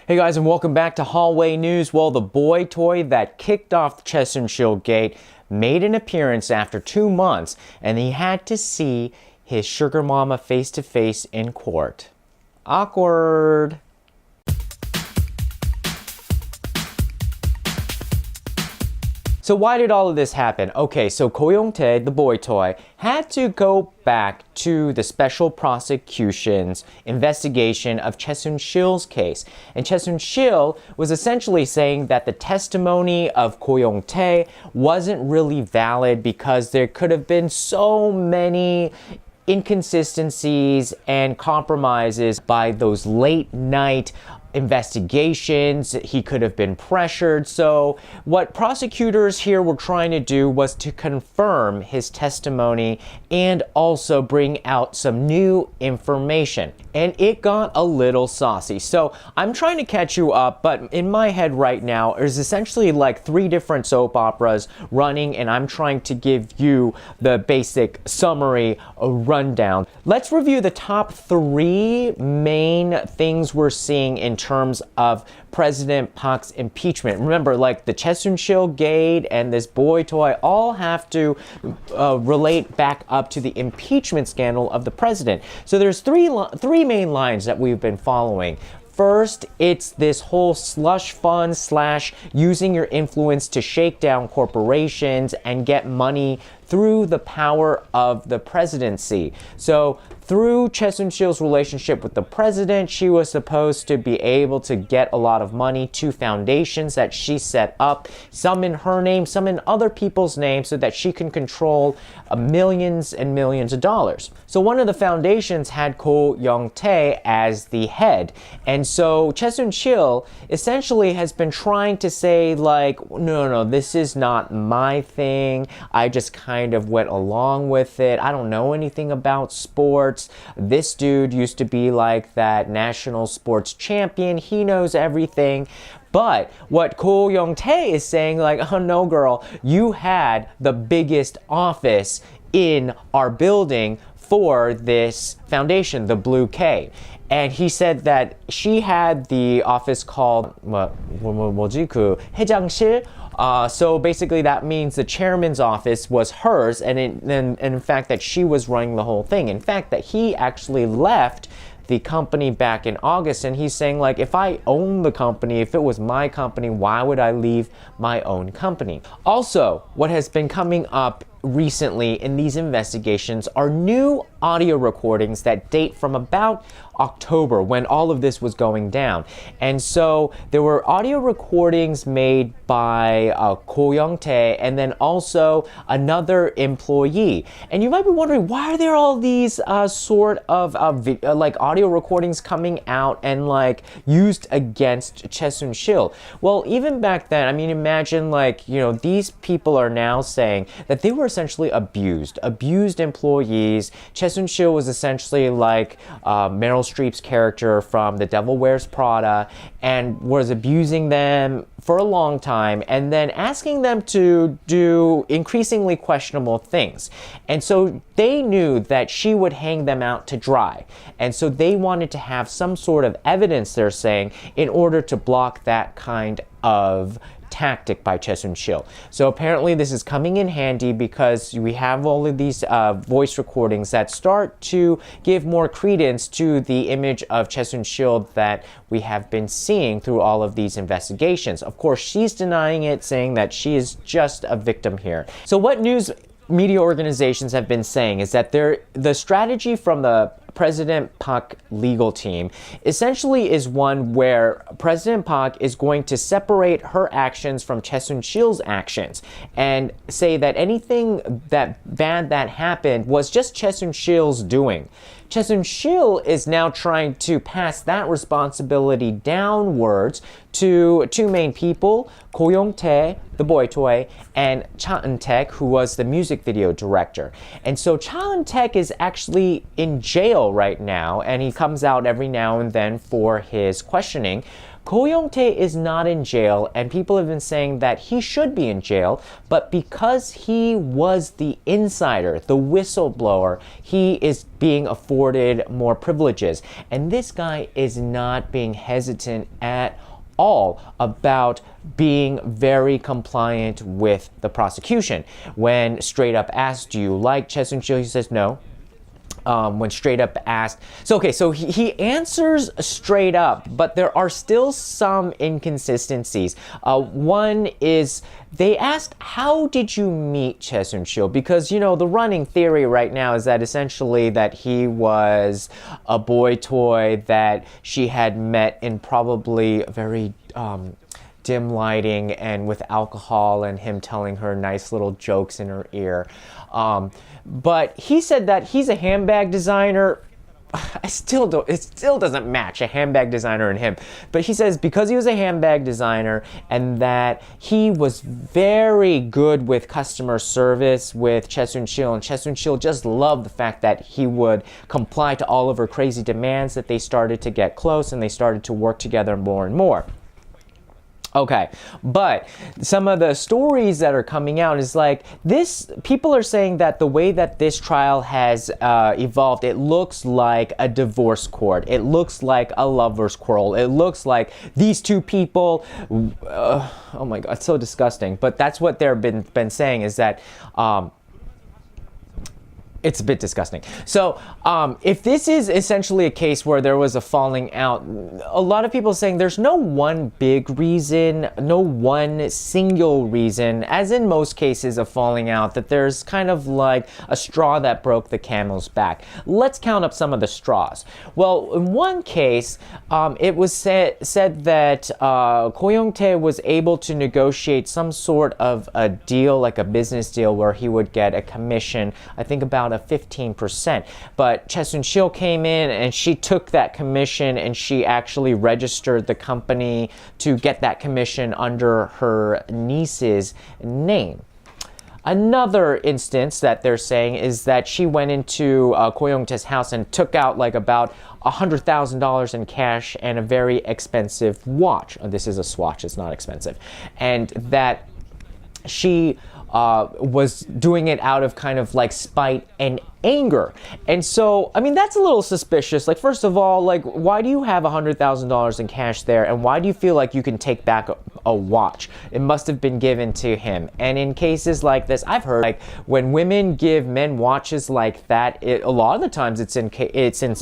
Hey guys, and welcome back to Hallway News. Well, the boy toy that kicked off the Choi Soon-sil Gate made an appearance after 2 months, and he had to see his sugar mama face to face in court. Awkward. So why did all of this happen? Okay, so Ko Young-tae, the boy toy, had to go back to the special prosecution's investigation of Choi Soon-sil's case. And Choi Soon-sil was essentially saying that the testimony of Ko Young-tae wasn't really valid because there could have been so many inconsistencies and compromises by those late night investigations. He could have been pressured. So what prosecutors here were trying to do was to confirm his testimony and also bring out some new information. And it got a little saucy. So I'm trying to catch you up, but in my head right now, there's essentially like 3 different soap operas running, and I'm trying to give you the basic summary rundown. Let's review the top 3 main things we're seeing in terms of President Park's impeachment. Remember, like the Choi Soon-sil Gate and this boy toy all have to relate back up to the impeachment scandal of the president. So there's three main lines that we've been following. First, it's this whole slush fund / using your influence to shake down corporations and get money through the power of the presidency. So through Choi Soon-sil's relationship with the president, she was supposed to be able to get a lot of money to foundations that she set up, some in her name, some in other people's names, so that she can control millions and millions of dollars. So one of the foundations had Ko Young-tae as the head. And so Choi Soon-sil essentially has been trying to say like, no, this is not my thing. I just kind of went along with it. I don't know anything about sports. This dude used to be like that national sports champion. He knows everything. But what Ko Young-tae is saying, like, oh no girl, you had the biggest office in our building for this foundation, the Blue K. And he said that she had the office called 뭐지 그 회장실. So basically that means the chairman's office was hers, and in fact that she was running the whole thing. In fact that he actually left the company back in August, and he's saying like, if I own the company, if it was my company, why would I leave my own company? Also, what has been coming up recently in these investigations are new audio recordings that date from about October, when all of this was going down. And so there were audio recordings made by Ko Young-tae and then also another employee. And you might be wondering, why are there all these sort of like audio recordings coming out and like used against Choi Soon-sil? Well, even back then, I mean, imagine like, you know, these people are now saying that they were essentially abused employees. Choi Soon-sil was essentially like Meryl Streep's character from The Devil Wears Prada, and was abusing them for a long time and then asking them to do increasingly questionable things. And so they knew that she would hang them out to dry. And so they wanted to have some sort of evidence, they're saying, in order to block that kind of tactic by Choi Soon-sil. So apparently this is coming in handy because we have all of these voice recordings that start to give more credence to the image of Choi Soon-sil that we have been seeing through all of these investigations. Of course, she's denying it, saying that she is just a victim here. So what news media organizations have been saying is that the strategy from the President Park legal team essentially is one where President Park is going to separate her actions from Choi Soon-sil's actions and say that anything that bad that happened was just Choi Soon-sil's doing. Choi Soon-sil is now trying to pass that responsibility downwards to 2 main people, Ko Young-tae, the boy toy, and Cha Eun-taek, who was the music video director. And so Cha Eun-taek is actually in jail right now, and he comes out every now and then for his questioning. Ko Young-tae is not in jail, and people have been saying that he should be in jail, but because he was the insider, the whistleblower, he is being afforded more privileges. And this guy is not being hesitant at all about being very compliant with the prosecution. When straight up asked, do you like Choi Soon-sil, he says no. When straight up asked, so he answers straight up, but there are still some inconsistencies. One is, they asked, how did you meet Choi Soon-sil? Because, you know, the running theory right now is that essentially that he was a boy toy that she had met in probably very dim lighting and with alcohol, and him telling her nice little jokes in her ear. But he said that he's a handbag designer. It still doesn't match a handbag designer and him. But he says because he was a handbag designer and that he was very good with customer service with Choi Soon-sil, and Choi Soon-sil just loved the fact that he would comply to all of her crazy demands, that they started to get close and they started to work together more and more. Okay, but some of the stories that are coming out is like this, people are saying that the way that this trial has evolved, it looks like a divorce court. It looks like a lover's quarrel. It looks like these two people, oh my God, it's so disgusting. But that's what they've been saying, is that it's a bit disgusting. So if this is essentially a case where there was a falling out, a lot of people are saying there's no one big reason, no one single reason, as in most cases of falling out, that there's kind of like a straw that broke the camel's back. Let's count up some of the straws. Well, in one case, it was said that Ko Young-tae was able to negotiate some sort of a deal, like a business deal, where he would get a commission, I think about a 15%. But Choi Soon-sil came in and she took that commission and she actually registered the company to get that commission under her niece's name. Another instance that they're saying is that she went into Ko Young-tae's house and took out like about $100,000 in cash and a very expensive watch. This is a swatch, it's not expensive. And that she was doing it out of kind of like spite and anger. And so, I mean, that's a little suspicious. Like, first of all, like, why do you have $100,000 in cash there? And why do you feel like you can take back a watch? It must have been given to him. And in cases like this, I've heard, like, when women give men watches like that, a lot of the times it's in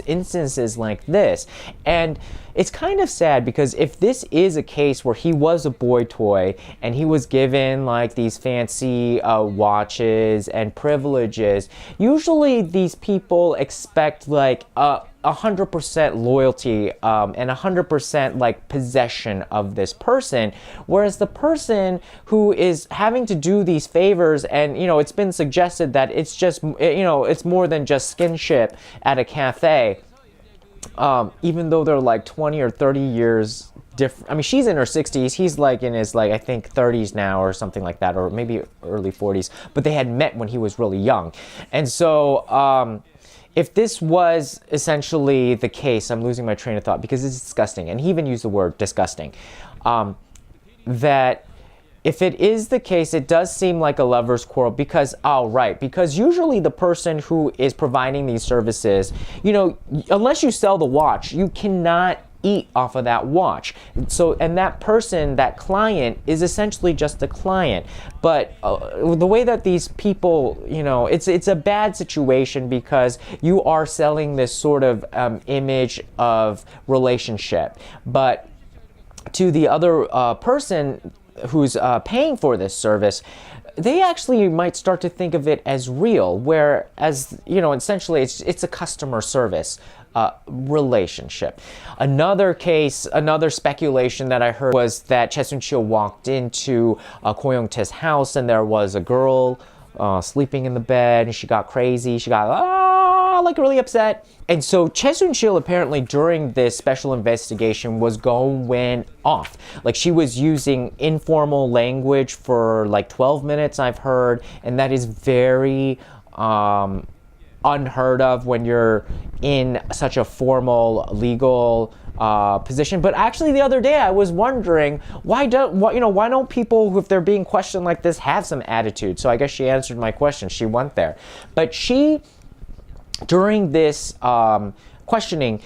instances like this. And it's kind of sad, because if this is a case where he was a boy toy and he was given like these fancy watches and privileges, usually these people expect like 100% loyalty and 100% like possession of this person, whereas the person who is having to do these favors, and you know, it's been suggested that it's just, you know, it's more than just skinship at a cafe. Even though they're like 20 or 30 years different. I mean, she's in her 60s. He's like in his, like, I think 30s now or something like that, or maybe early 40s. But they had met when he was really young. And so if this was essentially the case, I'm losing my train of thought because it's disgusting. And he even used the word disgusting. That if it is the case, it does seem like a lover's quarrel, because, oh, right, because usually the person who is providing these services, you know, unless you sell the watch, you cannot eat off of that watch. So, and that person, that client, is essentially just a client. But the way that these people, you know, it's a bad situation, because you are selling this sort of image of relationship. But to the other person who's paying for this service, they actually might start to think of it as real, whereas, you know, essentially it's a customer service relationship. Another case, another speculation that I heard was that Choi Soon-sil walked into Ko Young-tae's house and there was a girl sleeping in the bed, and she got crazy. She got like really upset. And so Choi Soon-sil apparently during this special investigation was going off. Like, she was using informal language for like 12 minutes, I've heard, and that is very unheard of when you're in such a formal legal position. But actually, the other day I was wondering why don't people, if they're being questioned like this, have some attitude? So I guess she answered my question. She went there, but she, during this questioning,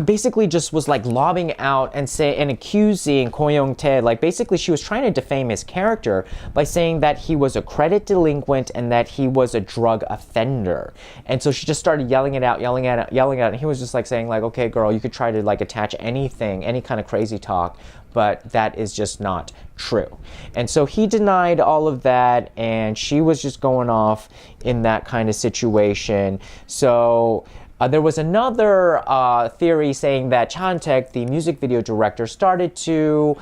basically just was like lobbing out and accusing Ko Young-tae. Like basically she was trying to defame his character by saying that he was a credit delinquent and that he was a drug offender. And so she just started yelling it out, and he was just like saying like, okay girl, you could try to like attach anything, any kind of crazy talk, but that is just not true. And so he denied all of that, and she was just going off in that kind of situation. So there was another theory saying that Chan-taek, the music video director, started to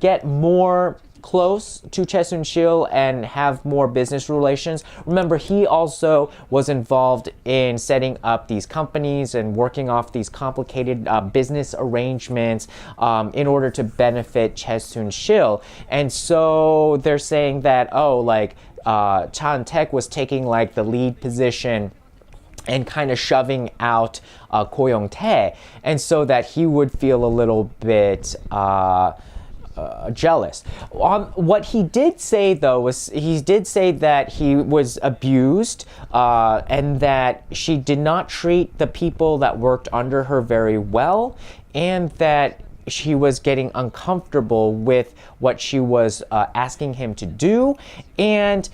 get more close to Choi Soon-sil and have more business relations. Remember, he also was involved in setting up these companies and working off these complicated business arrangements in order to benefit Choi Soon-sil. And so they're saying that, oh, like Chan-taek was taking like the lead position and kind of shoving out Ko Young-tae, and so that he would feel a little bit jealous. What he did say though was he did say that he was abused and that she did not treat the people that worked under her very well, and that she was getting uncomfortable with what she was asking him to do. And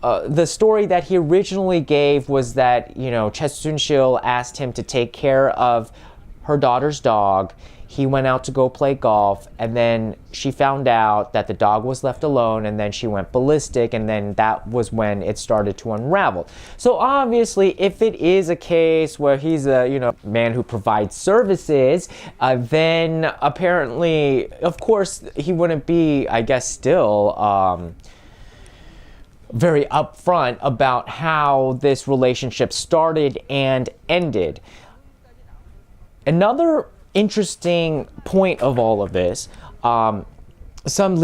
the story that he originally gave was that, you know, Choi Soon-sil asked him to take care of her daughter's dog. He went out to go play golf, and then she found out that the dog was left alone, and then she went ballistic, and then that was when it started to unravel. So obviously, if it is a case where he's a, you know, man who provides services, then apparently, of course, he wouldn't be, I guess, still very upfront about how this relationship started and ended. Another interesting point of all of this, some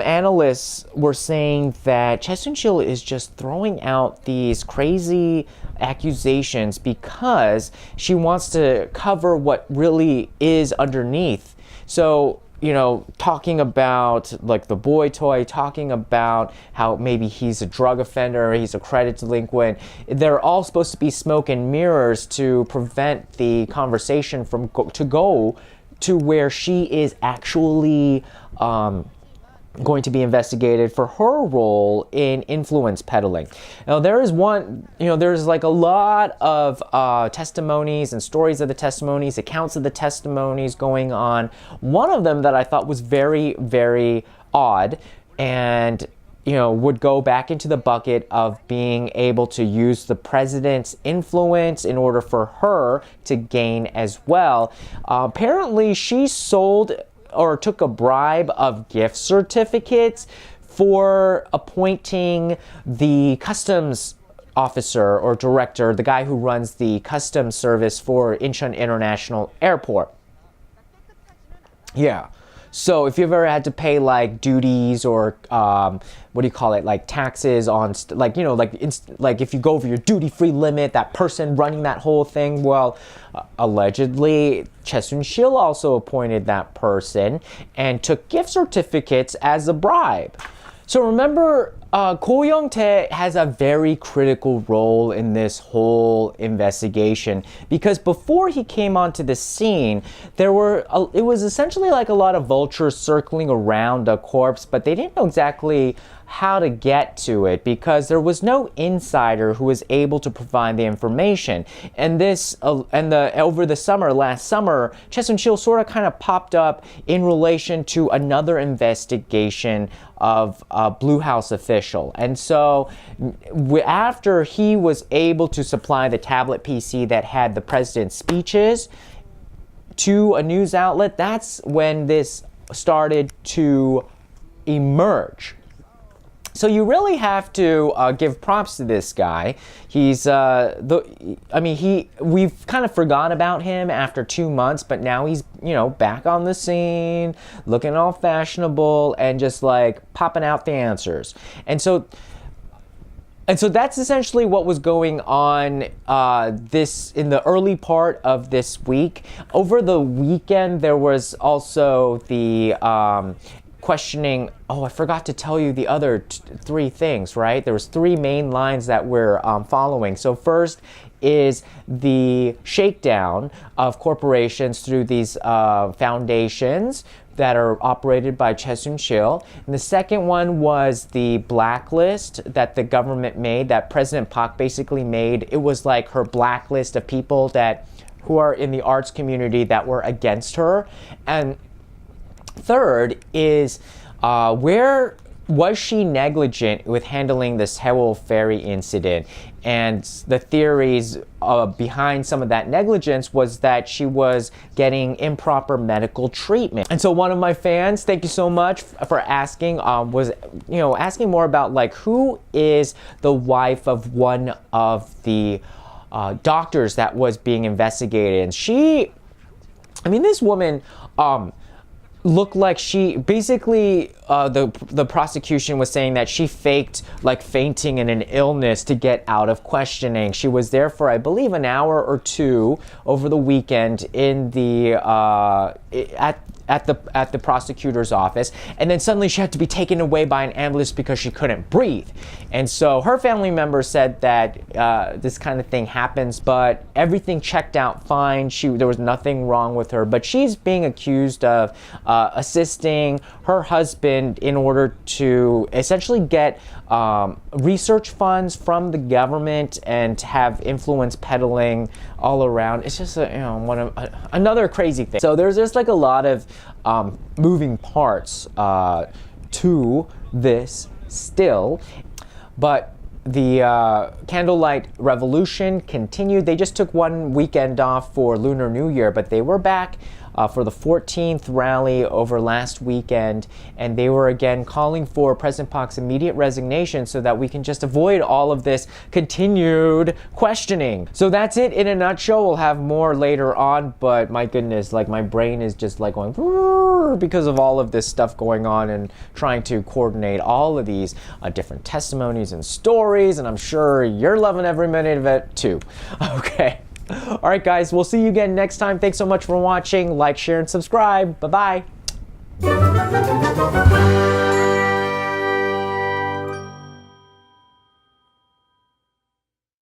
analysts were saying that Choi Soon-sil is just throwing out these crazy accusations because she wants to cover what really is underneath. So, you know, talking about like the boy toy, talking about how maybe he's a drug offender, he's a credit delinquent. They're all supposed to be smoke and mirrors to prevent the conversation from go to where she is actually going to be investigated for her role in influence peddling. Now there is one, you know, there's like a lot of testimonies and stories of the testimonies, accounts of the testimonies going on. One of them that I thought was very, very odd and, you know, would go back into the bucket of being able to use the president's influence in order for her to gain as well. Apparently she sold or took a bribe of gift certificates for appointing the customs officer or director, the guy who runs the customs service for Incheon International Airport. Yeah. So if you've ever had to pay like duties or what do you call it, like taxes on like, you know, like if you go over your duty-free limit, that person running that whole thing, well, allegedly Choi Soon-sil also appointed that person and took gift certificates as a bribe. So remember, Ko Young-tae has a very critical role in this whole investigation because before he came onto the scene, it was essentially like a lot of vultures circling around a corpse, but they didn't know exactly how to get to it because there was no insider who was able to provide the information. And this, over the summer, last summer, Choi Soon-sil sort of kind of popped up in relation to another investigation of a Blue House official. And so after he was able to supply the tablet PC that had the president's speeches to a news outlet, that's when this started to emerge. So you really have to give props to this guy. He's we've kind of forgot about him after 2 months, but now he's, you know, back on the scene, looking all fashionable and just like popping out the answers. And so that's essentially what was going on in the early part of this week. Over the weekend, there was also the questioning. Oh, I forgot to tell you the other three things, right? There was three main lines that we're following. So first is the shakedown of corporations through these foundations that are operated by Choi Soon-sil. And the second one was the blacklist that the government made, that President Park basically made. It was like her blacklist of people who are in the arts community that were against her. And third is where was she negligent with handling the Seoul ferry incident? And the theories behind some of that negligence was that she was getting improper medical treatment. And so one of my fans, thank you so much for asking, was asking more about like who is the wife of one of the doctors that was being investigated. And this woman looked like she basically the prosecution was saying that she faked like fainting in an illness to get out of questioning. She was there for, I believe, an hour or two over the weekend in the at the prosecutor's office, and then suddenly she had to be taken away by an ambulance because she couldn't breathe. And so her family members said that this kind of thing happens, but everything checked out fine. There was nothing wrong with her, but she's being accused of assisting her husband in order to essentially get research funds from the government and have influence peddling all around. It's just another crazy thing. So there's just like a lot of moving parts to this still, but the candlelight revolution continued. They just took one weekend off for Lunar New Year, but they were back for the 14th rally over last weekend, and they were again calling for President Park's immediate resignation so that we can just avoid all of this continued questioning. So that's it in a nutshell. We'll have more later on, but my goodness, like my brain is just like going because of all of this stuff going on and trying to coordinate all of these different testimonies and stories, and I'm sure you're loving every minute of it too. Okay. All right, guys, we'll see you again next time. Thanks so much for watching. Like, share, and subscribe. Bye-bye.